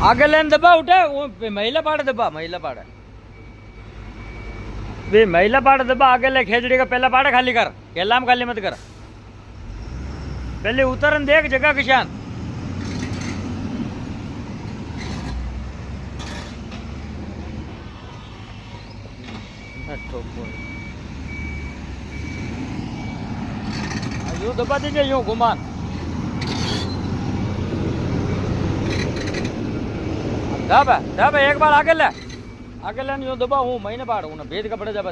आगे लेन दबा उठे वो महिला पाड़े दबा महिला पाड़े वे महिला पाड़े दबा आगे ले खेजड़ी का पहला पाड़ा खाली कर केलाम खाली मत कर पहले उतरन देख जगह किसान यूं दबा दीजिए यूं घुमान दब एक बार आगे ले यूं दबा हूँ महीने पाड़ हूँ ना भेद कपड़े जब